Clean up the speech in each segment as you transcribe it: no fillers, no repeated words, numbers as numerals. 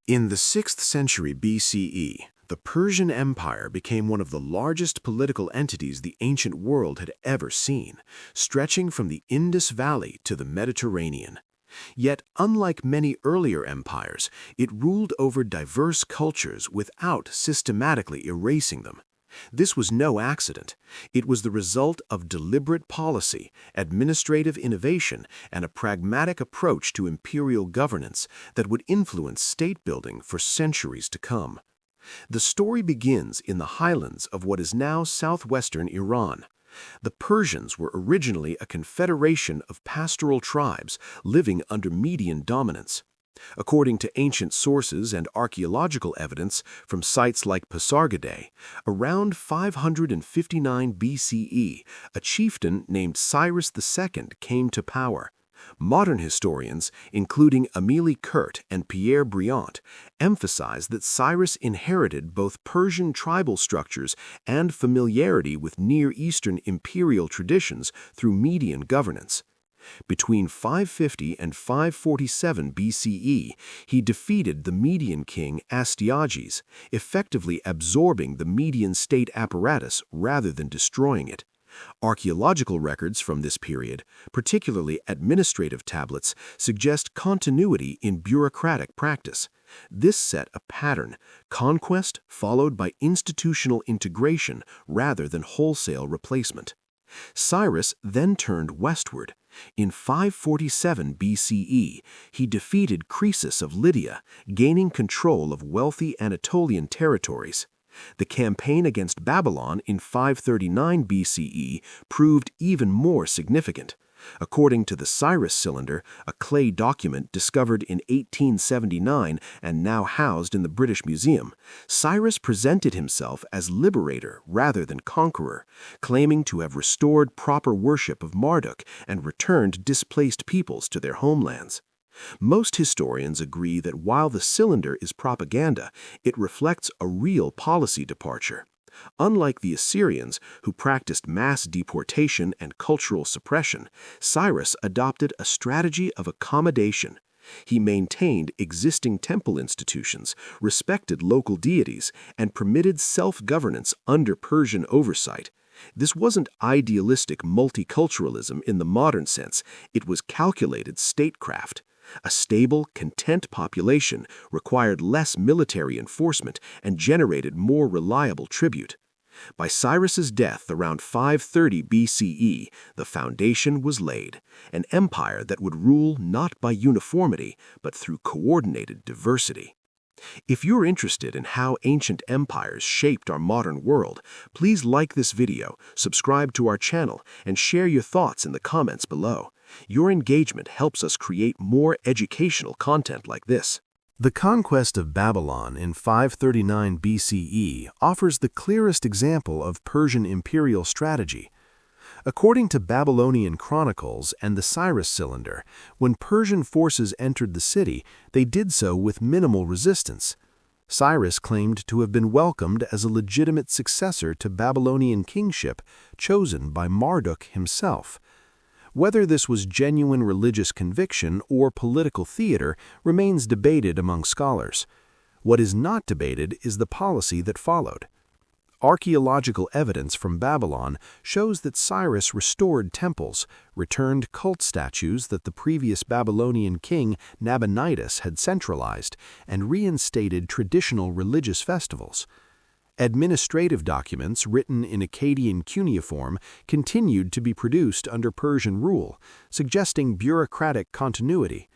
In the 6th century BCE, the Persian Empire became one of the largest political entities the ancient world had ever seen, stretching from the Indus Valley to the Mediterranean. Yet, unlike many earlier empires, it ruled over diverse cultures without systematically erasing them. This was no accident. It was the result of deliberate policy, administrative innovation, and a pragmatic approach to imperial governance that would influence state building for centuries to come. The story begins in the highlands of what is now southwestern Iran. The Persians were originally a confederation of pastoral tribes living under Median dominance. According to ancient sources and archaeological evidence from sites like Pasargadae, around 559 BCE, a chieftain named Cyrus II came to power. Modern historians, including Amélie Kuhrt and Pierre Briant, emphasize that Cyrus inherited both Persian tribal structures and familiarity with Near Eastern imperial traditions through Median governance. Between 550 and 547 BCE, he defeated the Median king Astyages, effectively absorbing the Median state apparatus rather than destroying it. Archaeological records from this period, particularly administrative tablets, suggest continuity in bureaucratic practice. This set a pattern: conquest followed by institutional integration rather than wholesale replacement. Cyrus then turned westward. In 547 BCE, he defeated Croesus of Lydia, gaining control of wealthy Anatolian territories. The campaign against Babylon in 539 BCE proved even more significant. According to the Cyrus Cylinder, a clay document discovered in 1879 and now housed in the British Museum, Cyrus presented himself as liberator rather than conqueror, claiming to have restored proper worship of Marduk and returned displaced peoples to their homelands. Most historians agree that while the cylinder is propaganda, it reflects a real policy departure. Unlike the Assyrians, who practiced mass deportation and cultural suppression, Cyrus adopted a strategy of accommodation. He maintained existing temple institutions, respected local deities, and permitted self-governance under Persian oversight. This wasn't idealistic multiculturalism in the modern sense, it was calculated statecraft. A stable, content population required less military enforcement and generated more reliable tribute. By Cyrus's death around 530 BCE, the foundation was laid, an empire that would rule not by uniformity, but through coordinated diversity. If you're interested in how ancient empires shaped our modern world, please like this video, subscribe to our channel, and share your thoughts in the comments below. Your engagement helps us create more educational content like this. The conquest of Babylon in 539 BCE offers the clearest example of Persian imperial strategy. According to Babylonian chronicles and the Cyrus Cylinder, when Persian forces entered the city, they did so with minimal resistance. Cyrus claimed to have been welcomed as a legitimate successor to Babylonian kingship chosen by Marduk himself. Whether this was genuine religious conviction or political theater remains debated among scholars. What is not debated is the policy that followed. Archaeological evidence from Babylon shows that Cyrus restored temples, returned cult statues that the previous Babylonian king Nabonidus had centralized, and reinstated traditional religious festivals. Administrative documents written in Akkadian cuneiform continued to be produced under Persian rule, suggesting bureaucratic continuity.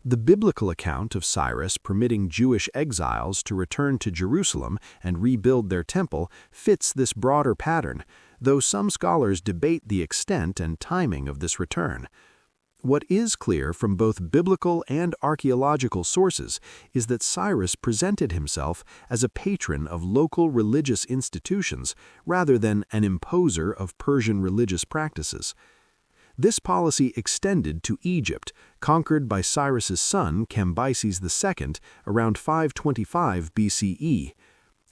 The biblical account of Cyrus permitting Jewish exiles to return to Jerusalem and rebuild their temple fits this broader pattern, though some scholars debate the extent and timing of this return. What is clear from both biblical and archaeological sources is that Cyrus presented himself as a patron of local religious institutions rather than an imposer of Persian religious practices. This policy extended to Egypt, conquered by Cyrus's son Cambyses II around 525 BCE.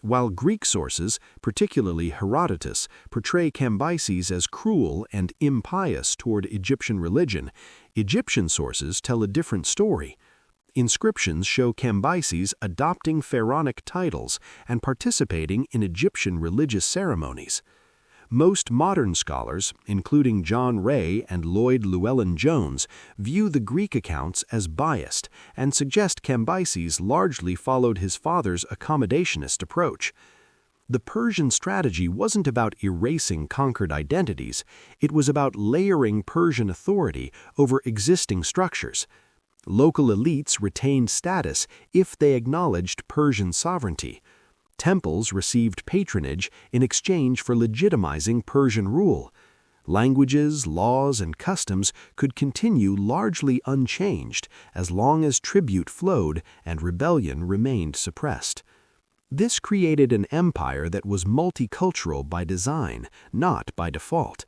While Greek sources, particularly Herodotus, portray Cambyses as cruel and impious toward Egyptian religion, Egyptian sources tell a different story. inscriptions show Cambyses adopting pharaonic titles and participating in Egyptian religious ceremonies. Most modern scholars, including John Ray and Lloyd Llewellyn-Jones, view the Greek accounts as biased and suggest Cambyses largely followed his father's accommodationist approach. The Persian strategy wasn't about erasing conquered identities, it was about layering Persian authority over existing structures. Local elites retained status if they acknowledged Persian sovereignty. Temples received patronage in exchange for legitimizing Persian rule. Languages, laws, and customs could continue largely unchanged as long as tribute flowed and rebellion remained suppressed. This created an empire that was multicultural by design, not by default.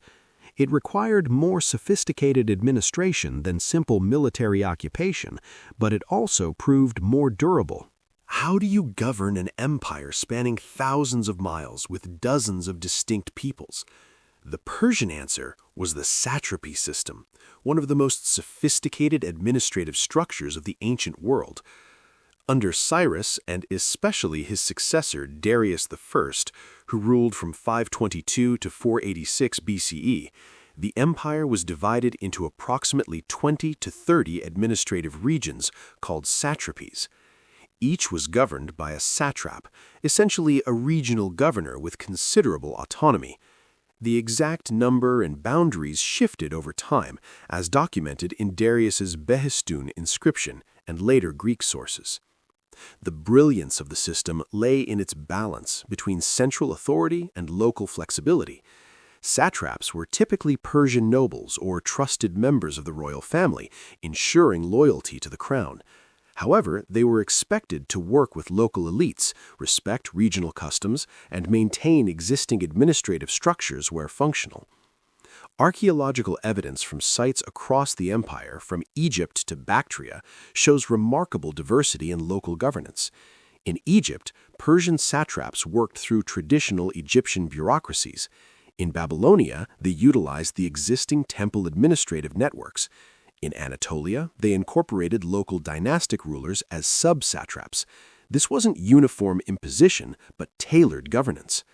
It required more sophisticated administration than simple military occupation, but it also proved more durable. How do you govern an empire spanning thousands of miles with dozens of distinct peoples? The Persian answer was the satrapy system, one of the most sophisticated administrative structures of the ancient world. Under Cyrus, and especially his successor Darius I, who ruled from 522 to 486 BCE, the empire was divided into approximately 20 to 30 administrative regions called satrapies. Each was governed by a satrap, essentially a regional governor with considerable autonomy. The exact number and boundaries shifted over time, as documented in Darius's Behistun inscription and later Greek sources. The brilliance of the system lay in its balance between central authority and local flexibility. Satraps were typically Persian nobles or trusted members of the royal family, ensuring loyalty to the crown. However, they were expected to work with local elites, respect regional customs, and maintain existing administrative structures where functional. Archaeological evidence from sites across the empire, from Egypt to Bactria, shows remarkable diversity in local governance. In Egypt, Persian satraps worked through traditional Egyptian bureaucracies. In Babylonia, they utilized the existing temple administrative networks. In Anatolia, they incorporated local dynastic rulers as sub-satraps. This wasn't uniform imposition, but tailored governance.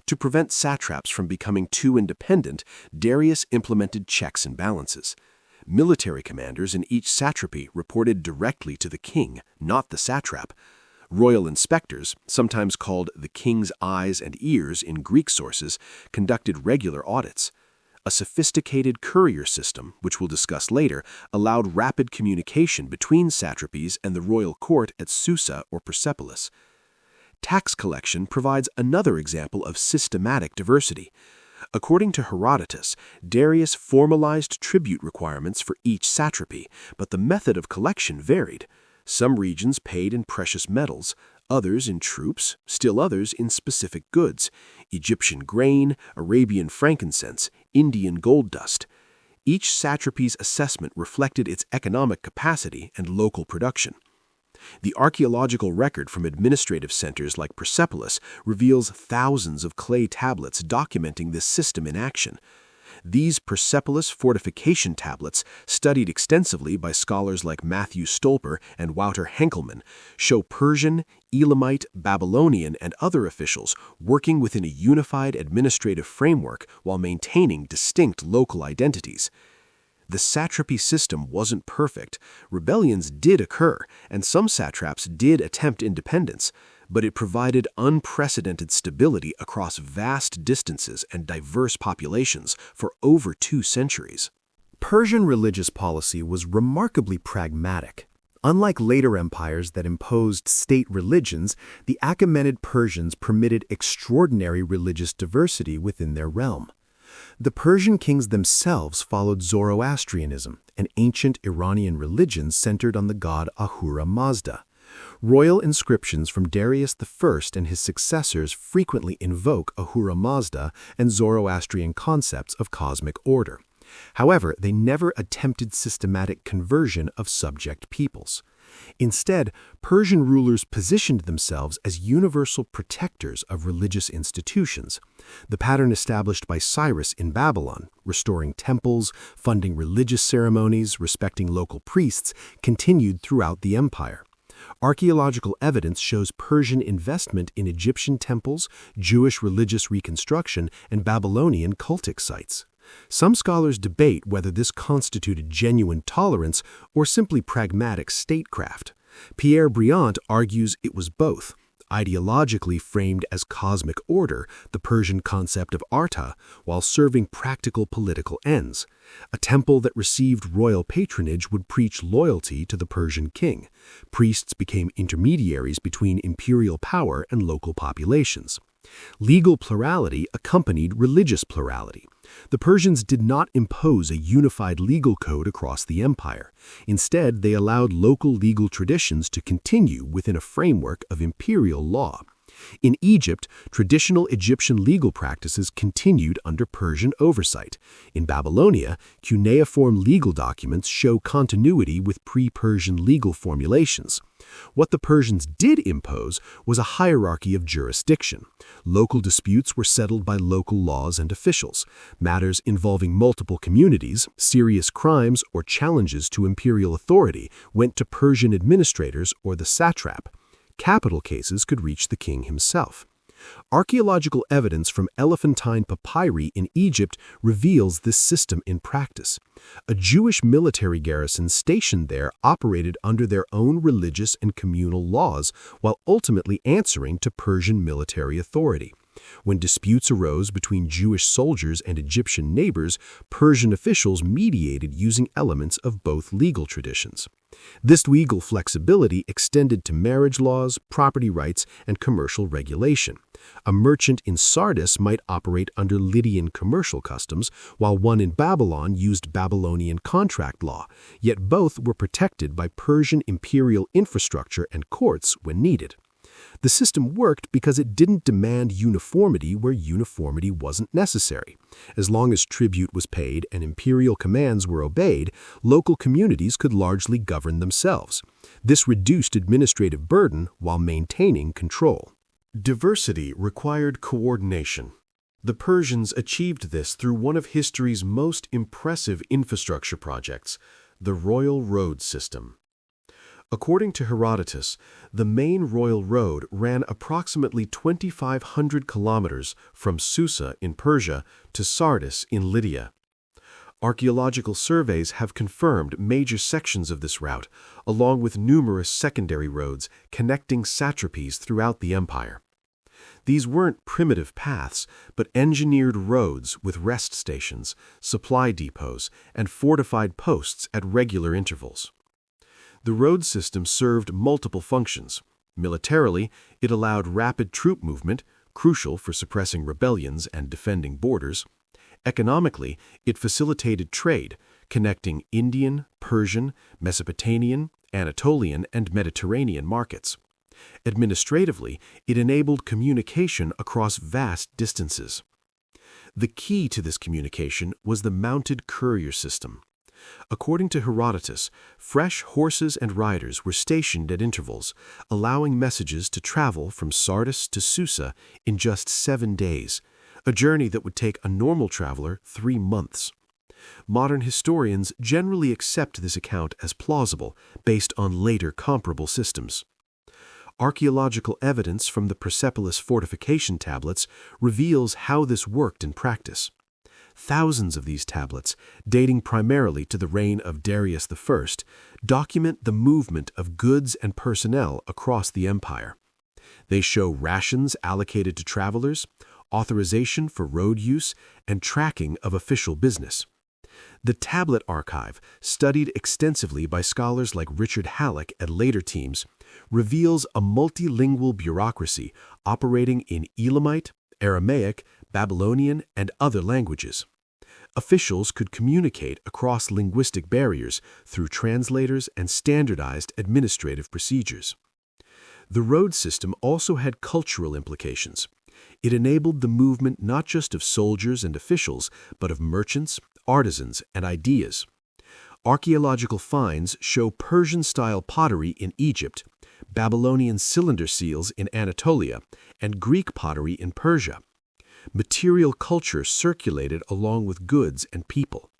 To prevent satraps from becoming too independent, Darius implemented checks and balances. Military commanders in each satrapy reported directly to the king, not the satrap. Royal inspectors, sometimes called the king's eyes and ears in Greek sources, conducted regular audits. A sophisticated courier system, which we'll discuss later, allowed rapid communication between satrapies and the royal court at Susa or Persepolis. Tax collection provides another example of systematic diversity. According to Herodotus, Darius formalized tribute requirements for each satrapy, but the method of collection varied. Some regions paid in precious metals, others in troops, still others in specific goods: Egyptian grain, Arabian frankincense, Indian gold dust. Each satrapy's assessment reflected its economic capacity and local production. The archaeological record from administrative centers like Persepolis reveals thousands of clay tablets documenting this system in action. These Persepolis fortification tablets, studied extensively by scholars like Matthew Stolper and Wouter Henkelmann, show Persian, Elamite, Babylonian, and other officials working within a unified administrative framework while maintaining distinct local identities. The satrapy system wasn't perfect. Rebellions did occur, and some satraps did attempt independence, but it provided unprecedented stability across vast distances and diverse populations for over 2 centuries. Persian religious policy was remarkably pragmatic. Unlike later empires that imposed state religions, the Achaemenid Persians permitted extraordinary religious diversity within their realm. The Persian kings themselves followed Zoroastrianism, an ancient Iranian religion centered on the god Ahura Mazda. Royal inscriptions from Darius I and his successors frequently invoke Ahura Mazda and Zoroastrian concepts of cosmic order. However, they never attempted systematic conversion of subject peoples. Instead, Persian rulers positioned themselves as universal protectors of religious institutions, the pattern established by Cyrus in Babylon, restoring temples, funding religious ceremonies, respecting local priests, continued throughout the empire. Archaeological evidence shows Persian investment in Egyptian temples, Jewish religious reconstruction, and Babylonian cultic sites. Some scholars debate whether this constituted genuine tolerance or simply pragmatic statecraft. Pierre Briant argues it was both. Ideologically framed as cosmic order, the Persian concept of arta, while serving practical political ends. A temple that received royal patronage would preach loyalty to the Persian king. Priests became intermediaries between imperial power and local populations. Legal plurality accompanied religious plurality. The Persians did not impose a unified legal code across the empire. Instead, they allowed local legal traditions to continue within a framework of imperial law. In Egypt, traditional Egyptian legal practices continued under Persian oversight. In Babylonia, cuneiform legal documents show continuity with pre-Persian legal formulations. What the Persians did impose was a hierarchy of jurisdiction. Local disputes were settled by local laws and officials. Matters involving multiple communities, serious crimes, or challenges to imperial authority went to Persian administrators or the satrap. Capital cases could reach the king himself. Archaeological evidence from elephantine papyri in Egypt reveals this system in practice. A Jewish military garrison stationed there operated under their own religious and communal laws while ultimately answering to Persian military authority. When disputes arose between Jewish soldiers and Egyptian neighbors, Persian officials mediated using elements of both legal traditions. This legal flexibility extended to marriage laws, property rights, and commercial regulation. A merchant in Sardis might operate under Lydian commercial customs, while one in Babylon used Babylonian contract law, yet both were protected by Persian imperial infrastructure and courts when needed. The system worked because it didn't demand uniformity where uniformity wasn't necessary. As long as tribute was paid and imperial commands were obeyed, local communities could largely govern themselves. This reduced administrative burden while maintaining control. Diversity required coordination. The Persians achieved this through one of history's most impressive infrastructure projects, the Royal Road System. According to Herodotus, the main royal road ran approximately 2,500 kilometers from Susa in Persia to Sardis in Lydia. Archaeological surveys have confirmed major sections of this route, along with numerous secondary roads connecting satrapies throughout the empire. These weren't primitive paths, but engineered roads with rest stations, supply depots, and fortified posts at regular intervals. The road system served multiple functions. Militarily, it allowed rapid troop movement, crucial for suppressing rebellions and defending borders. Economically, it facilitated trade, connecting Indian, Persian, Mesopotamian, Anatolian, and Mediterranean markets. Administratively, it enabled communication across vast distances. The key to this communication was the mounted courier system. According to Herodotus, fresh horses and riders were stationed at intervals, allowing messages to travel from Sardis to Susa in just 7 days, a journey that would take a normal traveler 3 months. Modern historians generally accept this account as plausible, based on later comparable systems. Archaeological evidence from the Persepolis fortification tablets reveals how this worked in practice. Thousands of these tablets, dating primarily to the reign of Darius I, document the movement of goods and personnel across the empire. They show rations allocated to travelers, authorization for road use, and tracking of official business. The tablet archive, studied extensively by scholars like Richard Halleck and later teams, reveals a multilingual bureaucracy operating in Elamite, Aramaic, Babylonian, and other languages. Officials could communicate across linguistic barriers through translators and standardized administrative procedures. The road system also had cultural implications. It enabled the movement not just of soldiers and officials, but of merchants, artisans, and ideas. Archaeological finds show Persian-style pottery in Egypt, Babylonian cylinder seals in Anatolia, and Greek pottery in Persia. Material culture circulated along with goods and people.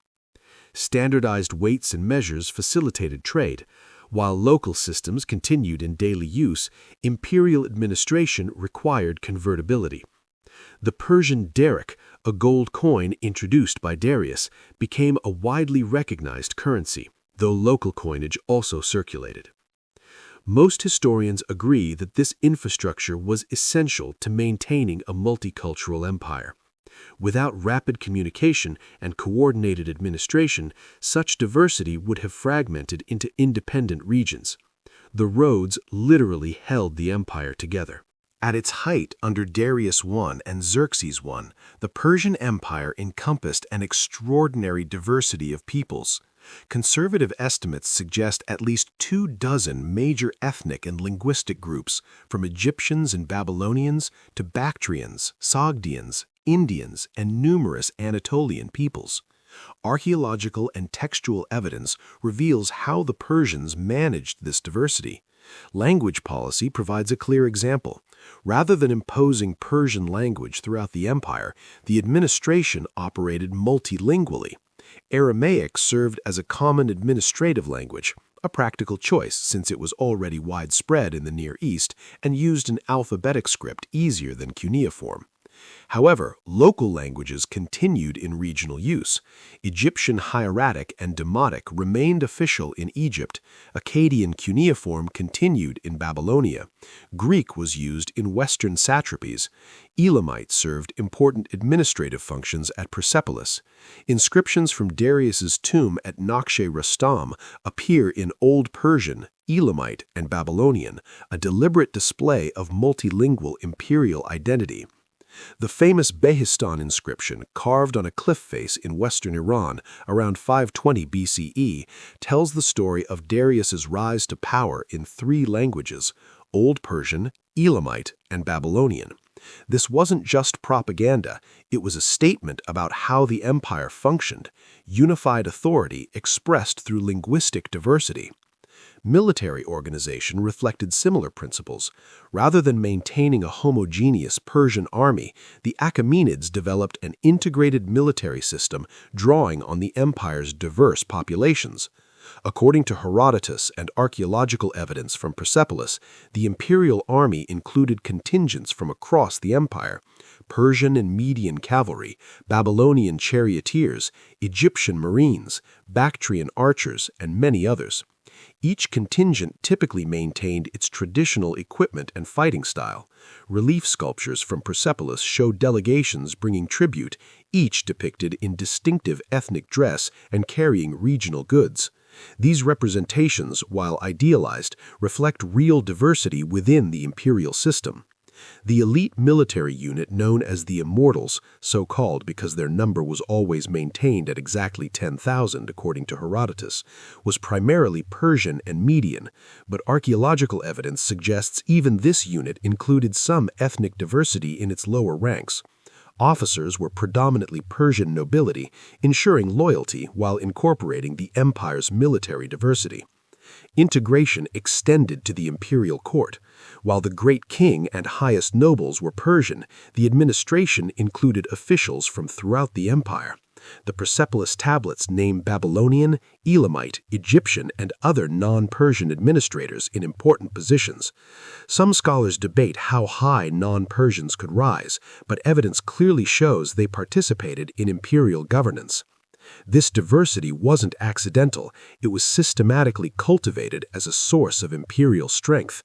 Standardized weights and measures facilitated trade. While local systems continued in daily use, imperial administration required convertibility. The Persian daric, a gold coin introduced by Darius, became a widely recognized currency, though local coinage also circulated. Most historians agree that this infrastructure was essential to maintaining a multicultural empire. Without rapid communication and coordinated administration, such diversity would have fragmented into independent regions. The roads literally held the empire together. At its height under Darius I and Xerxes I, the Persian Empire encompassed an extraordinary diversity of peoples. Conservative estimates suggest at least 24 major ethnic and linguistic groups, from Egyptians and Babylonians to Bactrians, Sogdians, Indians, and numerous Anatolian peoples. Archaeological and textual evidence reveals how the Persians managed this diversity. Language policy provides a clear example. Rather than imposing Persian language throughout the empire, the administration operated multilingually. Aramaic served as a common administrative language, a practical choice since it was already widespread in the Near East and used an alphabetic script easier than cuneiform. However, local languages continued in regional use. Egyptian hieratic and Demotic remained official in Egypt. Akkadian cuneiform continued in Babylonia. Greek was used in Western satrapies. Elamite served important administrative functions at Persepolis. Inscriptions from Darius's tomb at Naqsh-e-Rustam appear in Old Persian, Elamite, and Babylonian, a deliberate display of multilingual imperial identity. The famous Behistan inscription, carved on a cliff face in western Iran around 520 BCE, tells the story of Darius's rise to power in 3 languages: Old Persian, Elamite, and Babylonian. This wasn't just propaganda, it was a statement about how the empire functioned, unified authority expressed through linguistic diversity. Military organization reflected similar principles. Rather than maintaining a homogeneous Persian army, the Achaemenids developed an integrated military system drawing on the empire's diverse populations. According to Herodotus and archaeological evidence from Persepolis, the imperial army included contingents from across the empire: Persian and Median cavalry, Babylonian charioteers, Egyptian marines, Bactrian archers, and many others. Each contingent typically maintained its traditional equipment and fighting style. Relief sculptures from Persepolis show delegations bringing tribute, each depicted in distinctive ethnic dress and carrying regional goods. These representations, while idealized, reflect real diversity within the imperial system. The elite military unit known as the Immortals, so called because their number was always maintained at exactly 10,000 according to Herodotus, was primarily Persian and Median, but archaeological evidence suggests even this unit included some ethnic diversity in its lower ranks. Officers were predominantly Persian nobility, ensuring loyalty while incorporating the empire's military diversity. Integration extended to the imperial court. While the great king and highest nobles were Persian, the administration included officials from throughout the empire. The Persepolis tablets name Babylonian, Elamite, Egyptian, and other non-Persian administrators in important positions. Some scholars debate how high non-Persians could rise, but evidence clearly shows they participated in imperial governance. This diversity wasn't accidental, it was systematically cultivated as a source of imperial strength.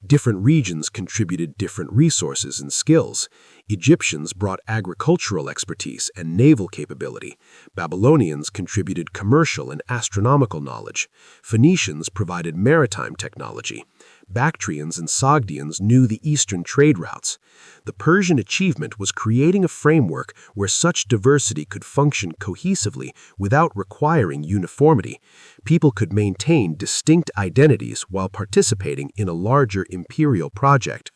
Different regions contributed different resources and skills. Egyptians brought agricultural expertise and naval capability. Babylonians contributed commercial and astronomical knowledge. Phoenicians provided maritime technology. Bactrians and Sogdians knew the eastern trade routes. The Persian achievement was creating a framework where such diversity could function cohesively without requiring uniformity. People could maintain distinct identities while participating in a larger imperial project.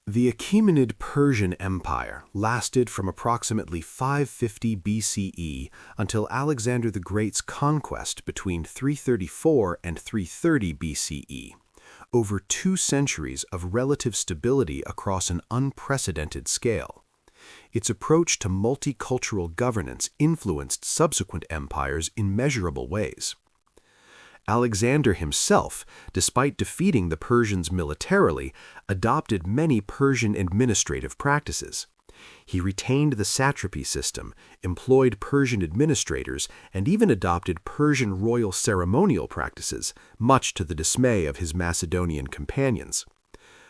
The Achaemenid Persian Empire lasted from approximately 550 BCE until Alexander the Great's conquest between 334 and 330 BCE, over 2 centuries of relative stability across an unprecedented scale. Its approach to multicultural governance influenced subsequent empires in measurable ways. Alexander himself, despite defeating the Persians militarily, adopted many Persian administrative practices. He retained the satrapy system, employed Persian administrators, and even adopted Persian royal ceremonial practices, much to the dismay of his Macedonian companions.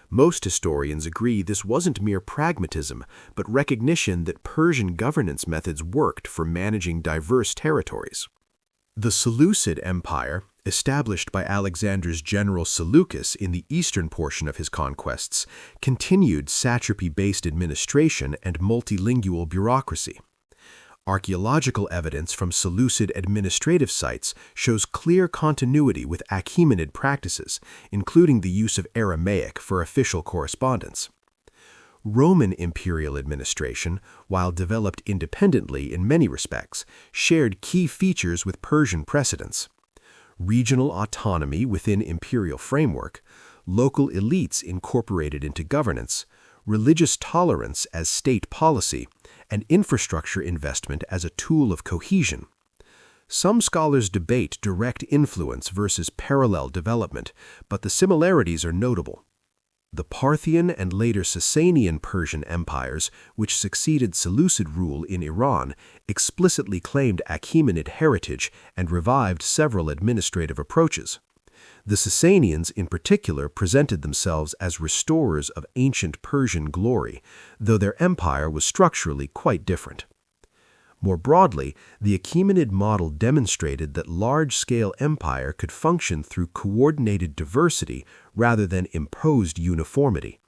Most historians agree this wasn't mere pragmatism, but recognition that Persian governance methods worked for managing diverse territories. The Seleucid Empire, established by Alexander's general Seleucus in the eastern portion of his conquests, continued satrapy-based administration and multilingual bureaucracy. Archaeological evidence from Seleucid administrative sites shows clear continuity with Achaemenid practices, including the use of Aramaic for official correspondence. Roman imperial administration, while developed independently in many respects, shared key features with Persian precedents. Regional autonomy within imperial framework, local elites incorporated into governance, religious tolerance as state policy, and infrastructure investment as a tool of cohesion. Some scholars debate direct influence versus parallel development, but the similarities are notable. The Parthian and later Sasanian Persian empires, which succeeded Seleucid rule in Iran, explicitly claimed Achaemenid heritage and revived several administrative approaches. The Sasanians, in particular, presented themselves as restorers of ancient Persian glory, though their empire was structurally quite different. More broadly, the Achaemenid model demonstrated that large-scale empire could function through coordinated diversity rather than imposed uniformity.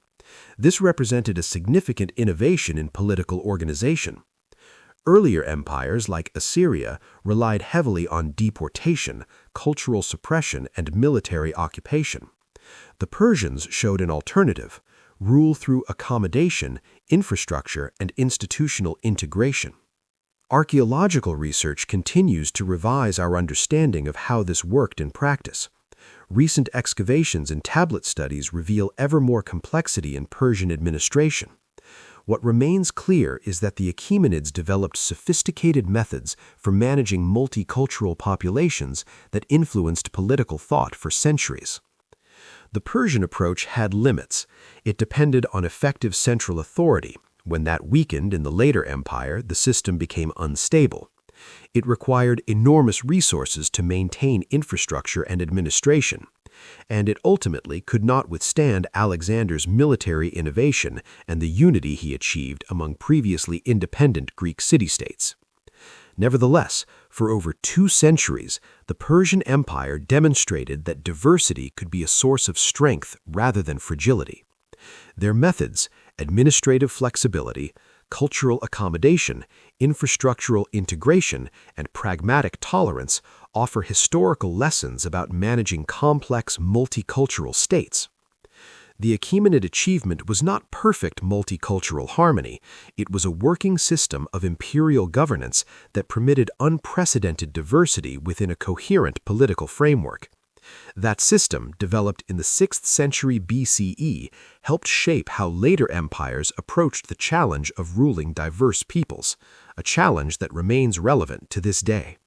This represented a significant innovation in political organization. Earlier empires, like Assyria, relied heavily on deportation, cultural suppression, and military occupation. The Persians showed an alternative: rule through accommodation, infrastructure, and institutional integration. Archaeological research continues to revise our understanding of how this worked in practice. Recent excavations and tablet studies reveal ever more complexity in Persian administration. What remains clear is that the Achaemenids developed sophisticated methods for managing multicultural populations that influenced political thought for centuries. The Persian approach had limits. It depended on effective central authority. When that weakened in the later empire, the system became unstable. It required enormous resources to maintain infrastructure and administration, and it ultimately could not withstand Alexander's military innovation and the unity he achieved among previously independent Greek city-states. Nevertheless, for over 2 centuries, the Persian Empire demonstrated that diversity could be a source of strength rather than fragility. Their methods, administrative flexibility, cultural accommodation, infrastructural integration, and pragmatic tolerance offer historical lessons about managing complex multicultural states. The Achaemenid achievement was not perfect multicultural harmony. It was a working system of imperial governance that permitted unprecedented diversity within a coherent political framework. That system, developed in the 6th century BCE, helped shape how later empires approached the challenge of ruling diverse peoples, a challenge that remains relevant to this day.